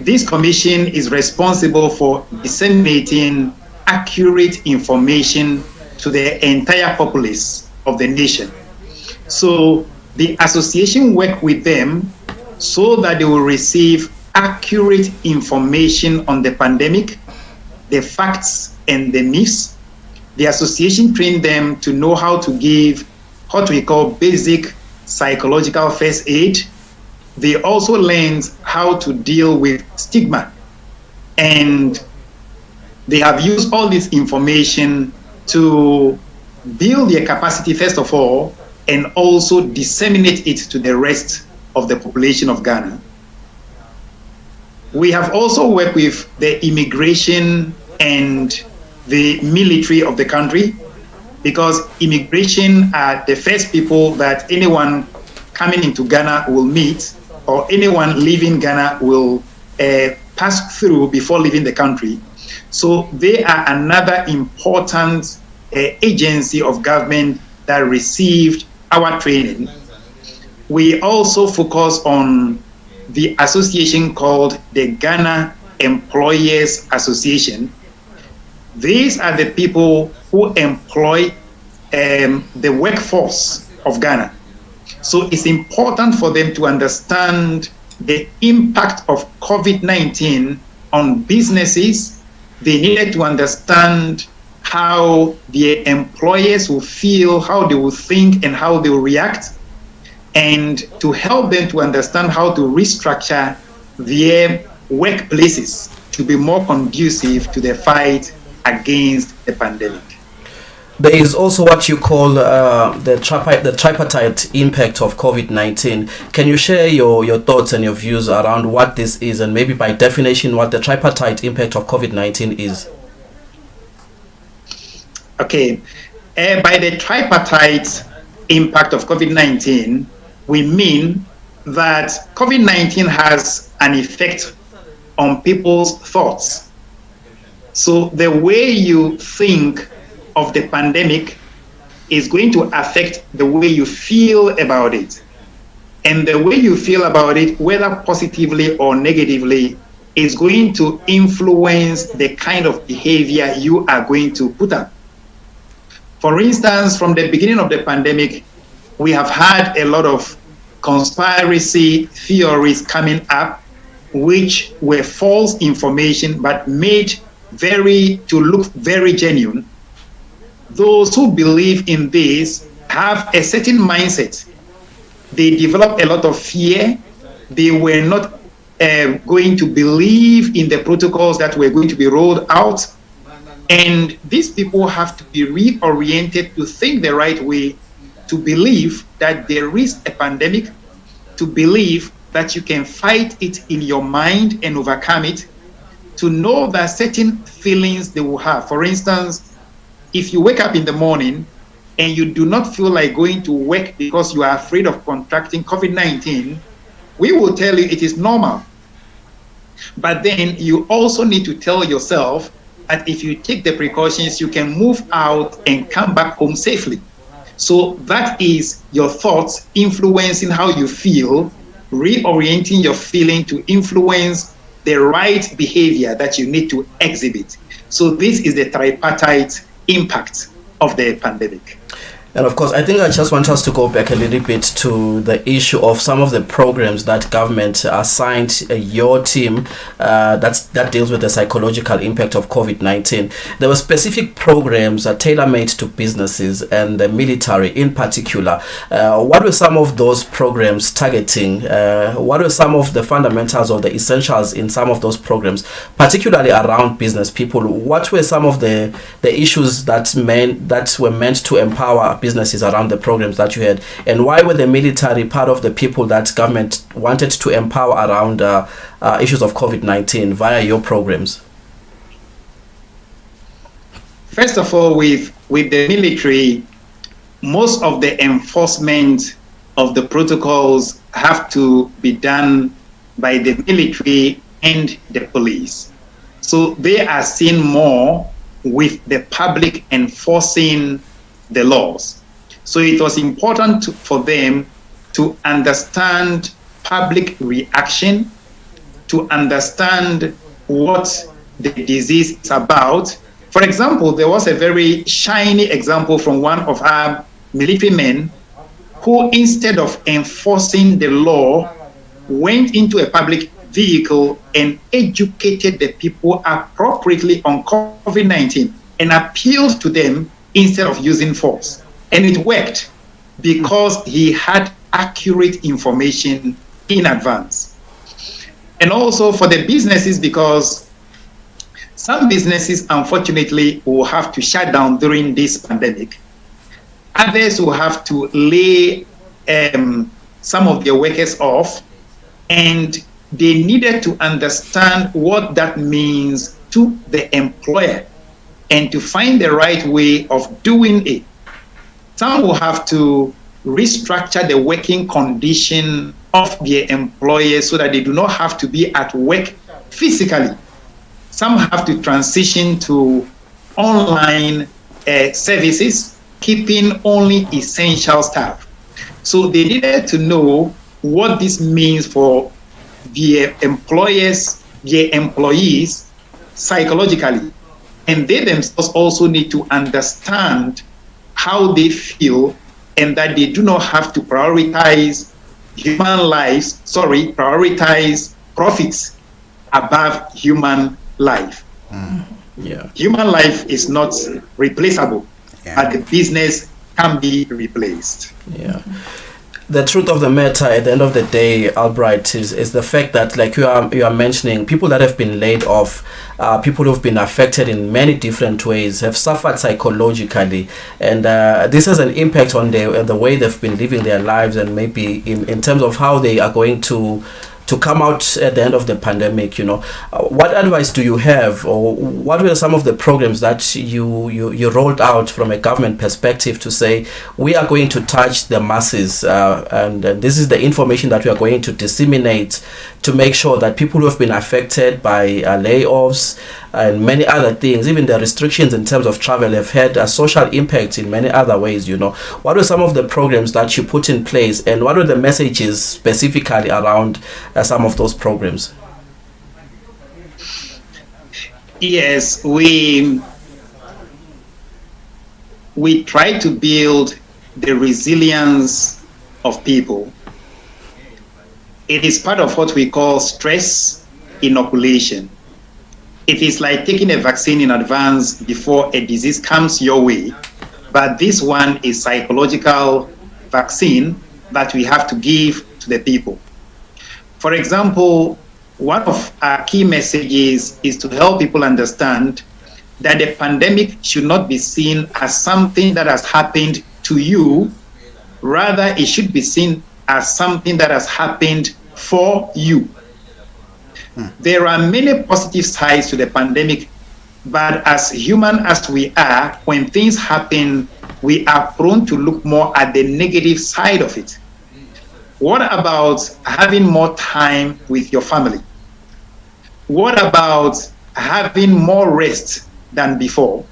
This commission is responsible for disseminating accurate information to the entire populace of the nation. So the association work with them so that they will receive accurate information on the pandemic, the facts and the myths. The association trained them to know how to give what we call basic psychological first aid. They also learned how to deal with stigma. And they have used all this information to build their capacity, first of all, and also disseminate it to the rest of the population of Ghana. We have also worked with the immigration and the military of the country, because immigration are the first people that anyone coming into Ghana will meet, or anyone leaving Ghana will pass through before leaving the country. So they are another important agency of government that received our training. We also focus on the association called the Ghana Employers Association. These are the people who employ the workforce of Ghana. So it's important for them to understand the impact of COVID-19 on businesses. They needed to understand how their employers will feel, how they will think, and how they will react, and to help them to understand how to restructure their workplaces to be more conducive to the fight against the pandemic. There is also what you call the tripartite impact of COVID-19. Can you share your thoughts and your views around what this is, and maybe by definition what the tripartite impact of COVID-19 is? Okay, by the tripartite impact of COVID-19, we mean that COVID-19 has an effect on people's thoughts. So the way you think of the pandemic is going to affect the way you feel about it. And the way you feel about it, whether positively or negatively, is going to influence the kind of behavior you are going to put up. For instance, from the beginning of the pandemic, we have had a lot of conspiracy theories coming up, which were false information, but made to look very genuine. Those who believe in this have a certain mindset. They developed a lot of fear. They were not going to believe in the protocols that were going to be rolled out. And these people have to be reoriented to think the right way, to believe that there is a pandemic, to believe that you can fight it in your mind and overcome it, to know that certain feelings they will have. For instance, if you wake up in the morning and you do not feel like going to work because you are afraid of contracting COVID-19, we will tell you it is normal. But then you also need to tell yourself that if you take the precautions, you can move out and come back home safely. So that is your thoughts influencing how you feel, reorienting your feeling to influence the right behavior that you need to exhibit. So this is the tripartite impact of the pandemic. And of course, I think I just want us to go back a little bit to the issue of some of the programs that government assigned your team that deals with the psychological impact of COVID-19. There were specific programs tailor-made to businesses and the military in particular. What were some of those programs targeting? What were some of the fundamentals or the essentials in some of those programs, particularly around business people? What were some of the issues that were meant to empower businesses around the programs that you had, and why were the military part of the people that government wanted to empower around issues of COVID-19 via your programs? First of all, with the military, most of the enforcement of the protocols have to be done by the military and the police. So they are seen more with the public enforcing the laws. So it was important for them to understand public reaction, to understand what the disease is about. For example, there was a very shiny example from one of our military men who, instead of enforcing the law, went into a public vehicle and educated the people appropriately on COVID-19 and appealed to them instead of using force. And it worked because he had accurate information in advance. And also for the businesses, because some businesses, unfortunately, will have to shut down during this pandemic. Others will have to lay some of their workers off, and they needed to understand what that means to the employer and to find the right way of doing it. Some will have to restructure the working condition of their employers so that they do not have to be at work physically. Some have to transition to online services, keeping only essential staff. So they needed to know what this means for their employers, their employees psychologically. And they themselves also need to understand how they feel and that they do not have to prioritize prioritize profits above human life. Yeah. Human life is not replaceable, but the business can be replaced. Yeah. The truth of the matter at the end of the day, Albright, is the fact that, like you are mentioning, people that have been laid off, people who have been affected in many different ways, have suffered psychologically, and this has an impact on the way they've been living their lives, and maybe in terms of how they are going to come out at the end of the pandemic. What advice do you have, or what were some of the programs that you rolled out from a government perspective to say, we are going to touch the masses, and this is the information that we are going to disseminate to make sure that people who have been affected by layoffs and many other things, even the restrictions in terms of travel, have had a social impact in many other ways, What were some of the programs that you put in place, and what were the messages specifically around some of those programs? Yes, we try to build the resilience of people. It is part of what we call stress inoculation. It is like taking a vaccine in advance before a disease comes your way, but this one is psychological vaccine that we have to give to the people. For example, one of our key messages is to help people understand that the pandemic should not be seen as something that has happened to you. Rather, it should be seen as something that has happened for you. There are many positive sides to the pandemic, but as human as we are, when things happen, we are prone to look more at the negative side of it. What about having more time with your family? What about having more rest than before?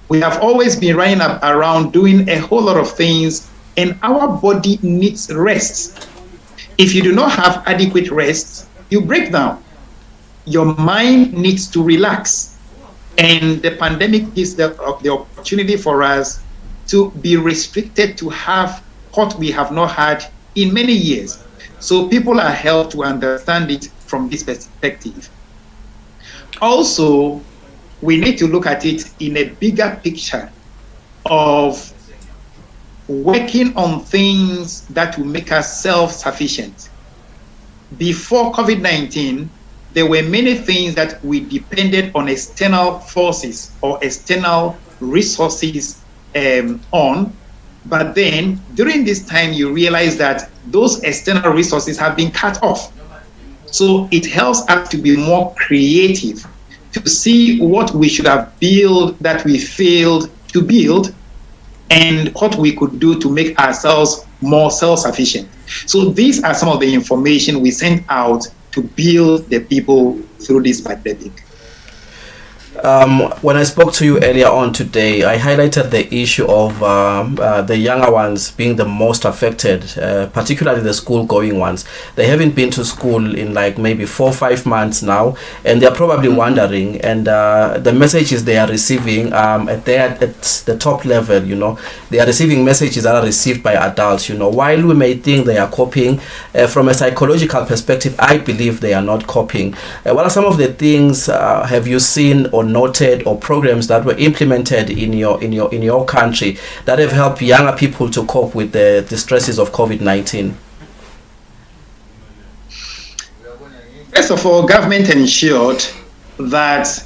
We have always been running up around doing a whole lot of things, and our body needs rest. If you do not have adequate rest, you break down. Your mind needs to relax. And the pandemic gives the opportunity for us to be restricted to have what we have not had in many years. So people are helped to understand it from this perspective. Also, we need to look at it in a bigger picture of working on things that will make us self-sufficient. Before COVID-19, there were many things that we depended on external forces or external resources on. But then during this time, you realize that those external resources have been cut off. So it helps us to be more creative, to see what we should have built that we failed to build, and what we could do to make ourselves more self-sufficient. So these are some of the information we sent out to build the people through this pandemic. When I spoke to you earlier on today, I highlighted the issue of the younger ones being the most affected, particularly the school-going ones. They haven't been to school in like maybe 4 or 5 months now, and they're probably wondering. And the messages they are receiving at the top level, they are receiving messages that are received by adults. While we may think they are coping, from a psychological perspective, I believe they are not coping. What are some of the things have you seen or noted, or programs that were implemented in your country that have helped younger people to cope with the stresses of COVID-19? First of all, government ensured that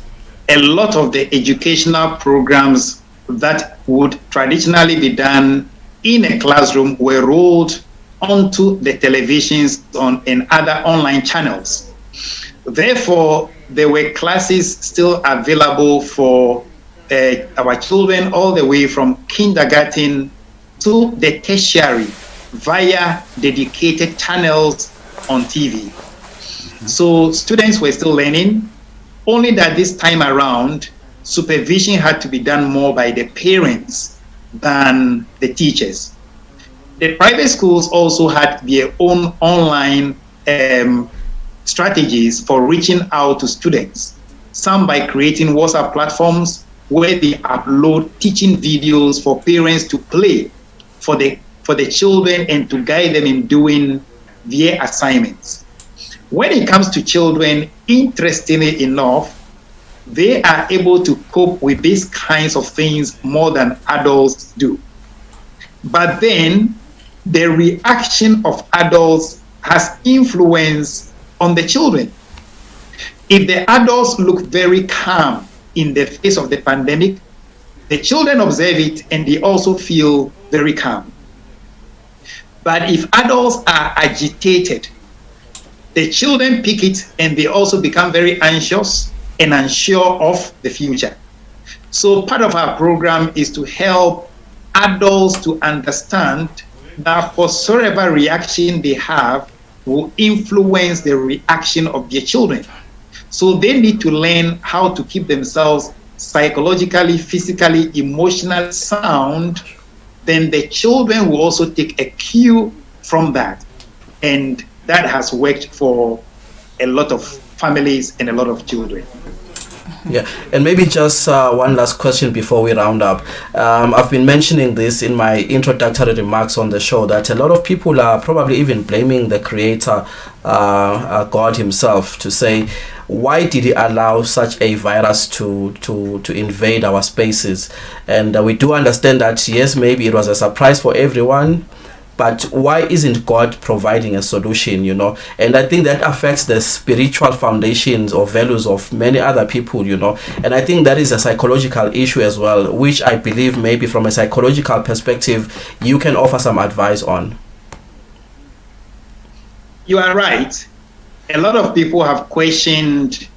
a lot of the educational programs that would traditionally be done in a classroom were rolled onto the televisions and other online channels. Therefore, there were classes still available for our children all the way from kindergarten to the tertiary via dedicated channels on TV. So students were still learning, only that this time around, supervision had to be done more by the parents than the teachers. The private schools also had their own online strategies for reaching out to students, some by creating WhatsApp platforms where they upload teaching videos for parents to play for the children and to guide them in doing their assignments. When it comes to children, interestingly enough, they are able to cope with these kinds of things more than adults do. But then the reaction of adults has influence on the children. If the adults look very calm in the face of the pandemic, the children observe it and they also feel very calm. But if adults are agitated, the children pick it and they also become very anxious and unsure of the future. So part of our program is to help adults to understand that whatsoever reaction they have will influence the reaction of their children. So they need to learn how to keep themselves psychologically, physically, emotionally sound. Then the children will also take a cue from that. And that has worked for a lot of families and a lot of children. Yeah, and maybe just one last question before we round up. I've been mentioning this in my introductory remarks on the show, that a lot of people are probably even blaming the creator, God himself, to say, why did he allow such a virus to invade our spaces? And we do understand that, yes, maybe it was a surprise for everyone, but why isn't God providing a solution, you know? And I think that affects the spiritual foundations or values of many other people, you know? And I think that is a psychological issue as well, which I believe maybe from a psychological perspective, you can offer some advice on. You are right. A lot of people have questioned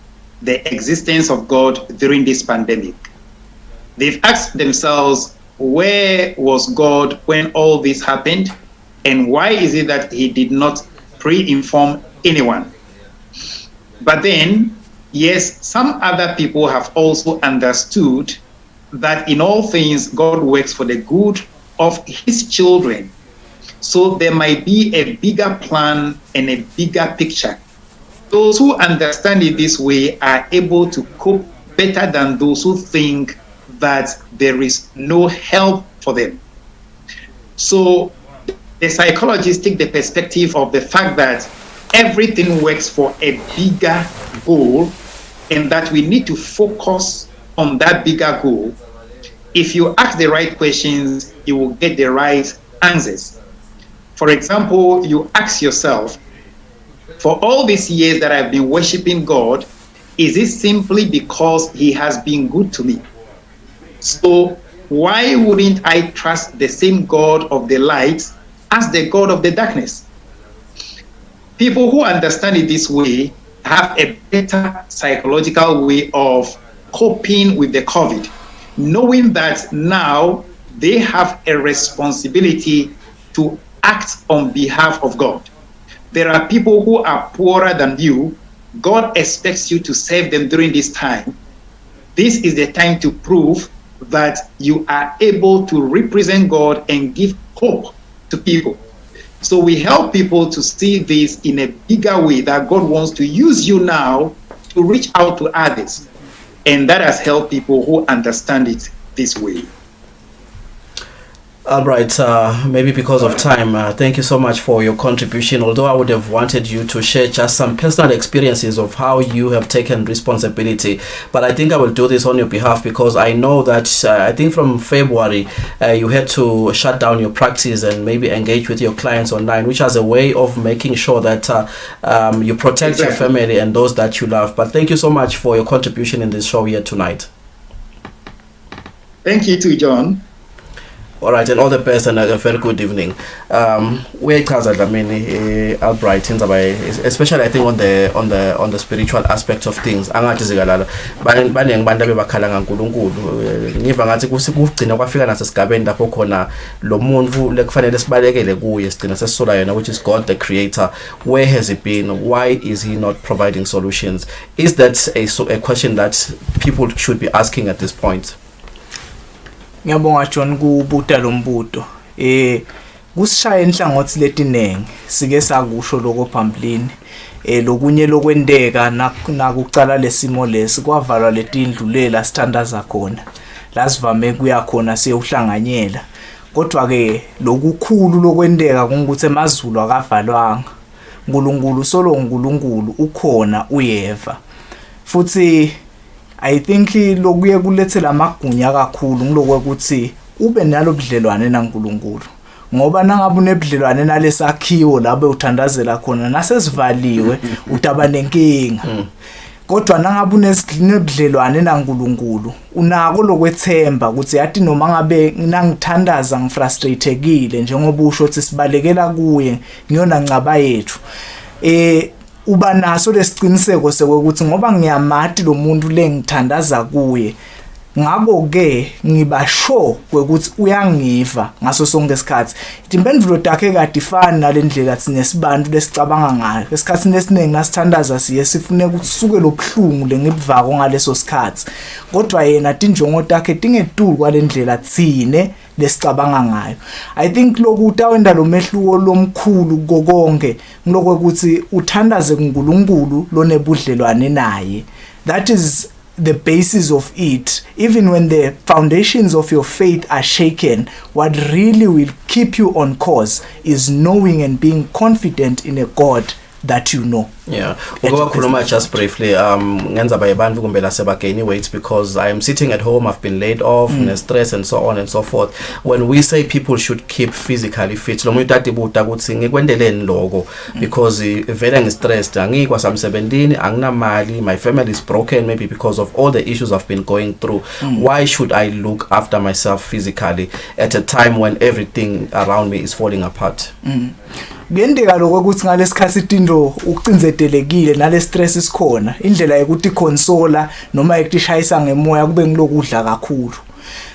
the existence of God during this pandemic. They've asked themselves, where was God when all this happened? And why is it that he did not pre-inform anyone? But then, yes, some other people have also understood that in all things, God works for the good of his children. So there might be a bigger plan and a bigger picture. Those who understand it this way are able to cope better than those who think that there is no help for them. So the psychologists take the perspective of the fact that everything works for a bigger goal and that we need to focus on that bigger goal. If you ask the right questions, you will get the right answers. For example, you ask yourself, for all these years that I've been worshiping God, is it simply because he has been good to me? So why wouldn't I trust the same God of the light as the God of the darkness? People who understand it this way have a better psychological way of coping with the COVID, knowing that now they have a responsibility to act on behalf of God. There are people who are poorer than you. God expects you to save them during this time. This is the time to prove that you are able to represent God and give hope to people. So we help people to see this in a bigger way, that God wants to use you now to reach out to others. And that has helped people who understand it this way. All right, maybe because of time, thank you so much for your contribution. Although I would have wanted you to share just some personal experiences of how you have taken responsibility, but I think I will do this on your behalf because I know that I think from February you had to shut down your practice and maybe engage with your clients online, which has a way of making sure that you protect your family and those that you love. But thank you so much for your contribution in this show here tonight. Thank you too, John. All right, and all the best and a very good evening. Uyayichaza Dlamini Albright especially I think on the spiritual aspect of things. Angathi zikalala baningi bantu abebakhala ngaNkulunkulu. Ngiva ngathi kugcina kwafika nasesigabeni lapho khona lo muntu lekufanele sibalekele kuye sigcina sesisola yena, which is God the creator. Where has he been? Why is he not providing solutions? Is that a question that people should be asking at this point? Ngiyabonga John kubuta lo mbuto. Kusishaya inhlangothi letinengi sike sakusho lokho phambilini. Lokunye lokwendeka nakucala lesimo lesi kwavalwa letindlulela sithandaza khona. La sivame kuya khona siyuhlanganyela. Kodwa ke lokukhulu lokwendeka kungukuthi emazulu akavalwanga. uNkulunkulu solo uNkulunkulu ukhona uyeva. Futhi I think lokuye kulethela amagunya kakhulu ngilokweukuthi ube nalo budlelwane naNkulunkulu, ngoba nangabe unebudlelwane nalesakhiwo labe uthandazela khona nasesivaliwe utaba nenkinga. Kodwa nangabe unebudlelwane naNkulunkulu unako lokwethemba ukuthi yathi noma ngabe ngingithandaza ngifrustratekile njengoba usho ukuthi sibalekela kuye ngiyona ncaba yethu, uba naso lesiciniseko sokuthi ngoba ngiyamati lo muntu lengithandaza kuye ngako ke ngiba sure ukuthi uyangiva ngaso sonke isikhathi impendulo yakhe kade ifana nalendlela thina sibantu lesicabanga ngayo esikhathini esiningi nasithandaza siye sifune ukuthi suke lobhlungu lengibivako ngaleso sikhathi kodwa yena tinjongo takhe tingetulu kwalendlela thine lesicabanga ngayo. I think lokuthi awenda lo mehluko lomkhulu konke ngilokho ukuthi uthandaze kuNkulunkulu lonebudlelwane naye. That is the basis of it. Even when the foundations of your faith are shaken, what really will keep you on course is knowing and being confident in a God that you know. Yeah, ngoba khuluma just briefly ngenza bayebantu kumbe la sebagain weight because I am sitting at home, I've been laid off, stress and so on and so forth. When we say people should keep physically fit, lo muntu atibuta ukuthi ngikwendeleni lokho because vele ngistressed, angikwa samsebentini, anginamali, my family is broken maybe because of all the issues I've been going through. Why should I look after myself physically at a time when everything around me is falling apart? Kuyendeka lokho ukuthi ngalesikhathi into ukucinzetelekile nale stress isikhona indlela yokuthi consola noma ekutishayisa ngemoya kube ngilokudla kakhulu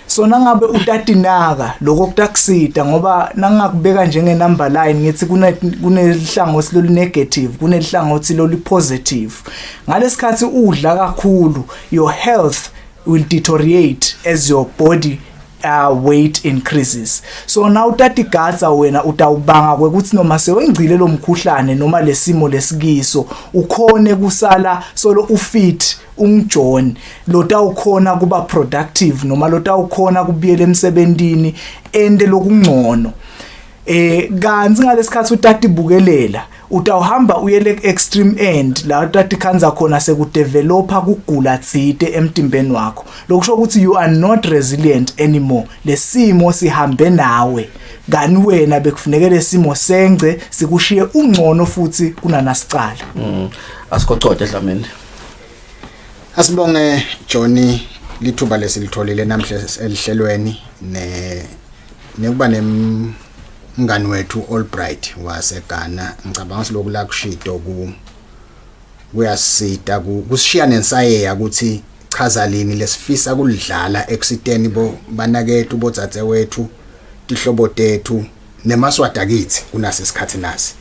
so nangabe utatinaka lokho kutakusida ngoba nangakubeka njenge number line ngithi kunelihlangothi lo negative kunelihlangothi lo positive ngalesikhathi udla kakhulu your health will deteriorate as your body weight increases. So now utati gatsa wena utawubanga kwekuthi noma sewengcile lo mkhuhlane noma lesimo lesikiso ukhone kusala solo ufit ungjohn lota ukhona kuba productive noma lota ukhona kubiyela emsebentini ende lokungcono kanzi ngalesikhathi utati bukelela utawuhamba uyele extreme end la utati khanza khona sekudevelopa kugula tsite emtimbeni wakho lokusho ukuthi you are not resilient anymore lesimo sihambe nawe ngani wena bekufuneka lesimo sengce sikushiye ungcono futhi kunanasicala asikocode Dlamini. Asibonge Johnny lithuba lesilitholile namhla elihlelweni nekuba mngani wethu Albright waseGhana ngicabanga siloku la kushido kuyasita kusishiya nensayeya ukuthi chaza lini lesifisa kulidlala eksiteni banakethu bodzadze wethu tihlobo tethu nemaswada kithi kunase isikhathi nasi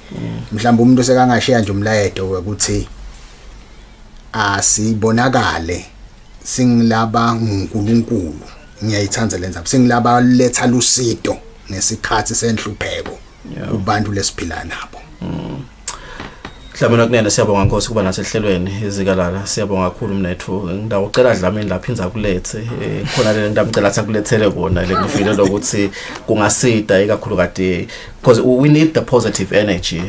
mhlawumbe umuntu sekangashiya nje umlayedo ukuthi asibonakale singilaba nguNkulunkulu ngiyayithanda lenza singilaba letha lusito nesikhathi senhlupheko kubantu lesiphila nabo. Dlamini kunene siyabonga Nkosi kuba nasehlelweni izikalala siyabonga kakhulu mnethu ngidawucela Dlamini lapha inza kulethe khona le ndamcela akulethele kona le ngifile lokuthi kungasida ikakhulu kade because we need the positive energy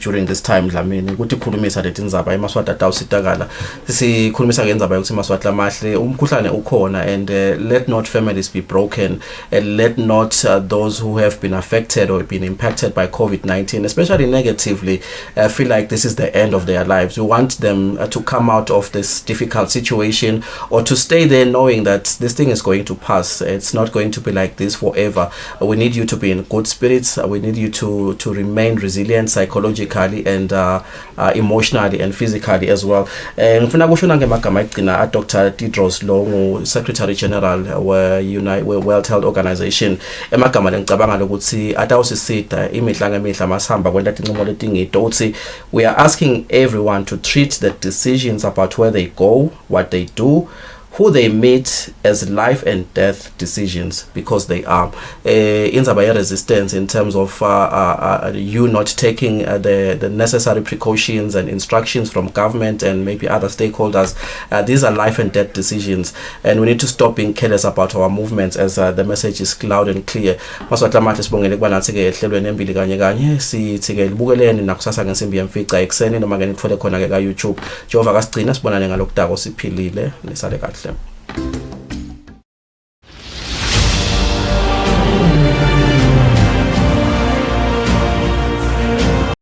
during this time Dlamini ukuthi khulumisa lethi inzaba emaswata tawusitakala sikhulumisa ngenzaba yokuthi maswata amahle umkhuhlane ukhona and let not families be broken and let not those who have been affected or been impacted by COVID-19 especially negatively feel like this is the end of their lives. We want them to come out of this difficult situation or to stay there knowing that this thing is going to pass. It's not going to be like this forever. We need you to be in good spirits. We need you to remain resilient psychologically and emotionally and physically as well. Ngifuna kusho ngemagama egcina Dr. Tedros Lo Secretary General World Health Organization emagama lengicabanga ukuthi atawusisida imihla ngemihla masihamba kwenta tinqumo letingito uthi we are asking everyone to treat the decisions about where they go, what they do, who they meet as life and death decisions because they are inzaba resistance in terms of you not taking the necessary precautions and instructions from government and maybe other stakeholders. These are life and death decisions and we need to stop being careless about our movements as the message is loud and clear. Maswatla mahle sibongele kuba nathi ke ehlelweni Embili Kanye Kanye sithi ke libukeleni nakusasa ngensimbi yemfica ekseni noma ke nithole khona ke ka YouTube. Jehova kasigcina sibonane ngalokudako siphilile nisale kahle.